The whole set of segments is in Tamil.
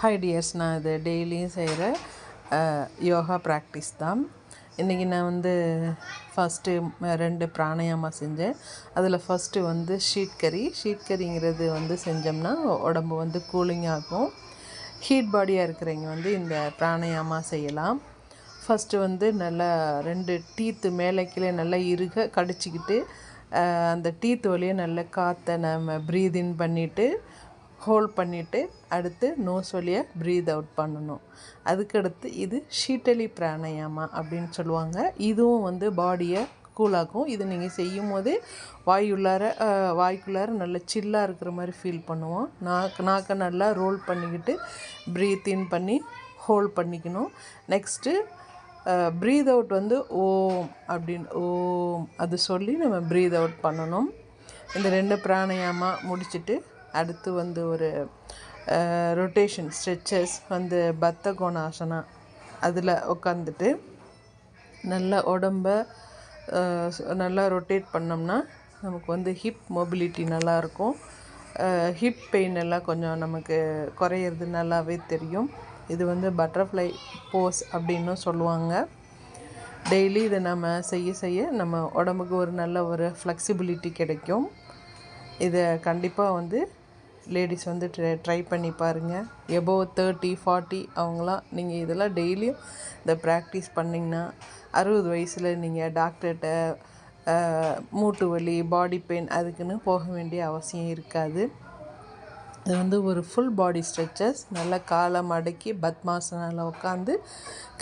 ஹாய் டியர்ஸ், நான் இது டெய்லியும் செய்கிற யோகா ப்ராக்டிஸ் தான். இன்றைக்கி நான் வந்து ஃபஸ்ட்டு 2 பிராணாயாமா செஞ்சேன். அதில் ஃபஸ்ட்டு வந்து ஷீட் கரிங்கிறது வந்து செஞ்சோம்னா உடம்பு வந்து கூலிங் ஆகும். ஹீட் பாடியாக இருக்கிறவங்க வந்து இந்த பிராணாயாமா செய்யலாம். ஃபஸ்ட்டு வந்து நல்லா 2 டீத்து மேலே கீழே நல்லா இறுக கடிச்சிக்கிட்டு அந்த டீத்து வழியே நல்லா காற்றை நம்ம ப்ரீத் இன் பண்ணிவிட்டு ஹோல்ட் பண்ணிவிட்டு அடுத்து நோஸ் வழியாக ப்ரீத் அவுட் பண்ணணும். அதுக்கடுத்து இது ஷீட்டலி பிராணாயாமா அப்படின்னு சொல்லுவாங்க. இதுவும் வந்து பாடியை கூலாகும். இது நீங்கள் செய்யும் போதே வாய்க்குள்ளார நல்ல சில்லாக இருக்கிற மாதிரி ஃபீல் பண்ணுவோம். நாக்கை நல்லா ரோல் பண்ணிக்கிட்டு ப்ரீத் இன் பண்ணி ஹோல்ட் பண்ணிக்கணும். நெக்ஸ்ட்டு ப்ரீத் அவுட் வந்து ஓம் அப்படின்னு ஓம் அது சொல்லி நம்ம ப்ரீத் அவுட் பண்ணணும். இந்த 2 பிராணாயாமா முடிச்சுட்டு அடுத்து வந்து ஒரு ரொட்டேஷன் ஸ்ட்ரெச்சஸ் வந்து பத்த கோணாசனா அதில் உட்காந்துட்டு நல்லா உடம்ப நல்லா ரொட்டேட் பண்ணோம்னா நமக்கு வந்து ஹிப் மொபிலிட்டி நல்லாயிருக்கும். ஹிப் பெயின் எல்லாம் கொஞ்சம் நமக்கு குறையிறது நல்லாவே தெரியும். இது வந்து பட்டர்ஃப்ளை போஸ் அப்படின்னும் சொல்லுவாங்க. டெய்லி இதை நம்ம செய்ய நம்ம உடம்புக்கு ஒரு நல்ல ஒரு ஃப்ளெக்சிபிலிட்டி கிடைக்கும். இதை கண்டிப்பாக வந்து லேடிஸ் வந்து ட்ரை பண்ணி பாருங்கள். எபோவ் 30-40 அவங்களாம் நீங்கள் இதெல்லாம் டெய்லியும் இந்த ப்ராக்டிஸ் பண்ணிங்கன்னா 60 வயசில் நீங்கள் டாக்டர்கிட்ட மூட்டு வலி பாடி பெயின் அதுக்குன்னு போக வேண்டிய அவசியம் இருக்காது. இது வந்து ஒரு ஃபுல் பாடி ஸ்ட்ரெச்சஸ். நல்லா காலை மடக்கி பத்மாசனாவில் உட்காந்து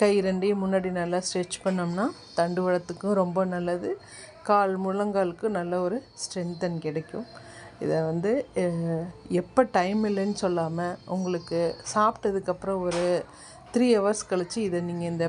கை 2ஐயும் முன்னாடி நல்லா ஸ்ட்ரெச் பண்ணோம்னா தண்டுவடத்துக்கும் ரொம்ப நல்லது. முழங்காலுக்கு நல்ல ஒரு ஸ்ட்ரென்தன் கிடைக்கும். இதை வந்து எப்போ டைம் இல்லைன்னு சொல்லாமல் உங்களுக்கு சாப்பிட்டதுக்கப்புறம் ஒரு 3 ஹவர்ஸ் கழித்து இதை நீங்கள் இந்த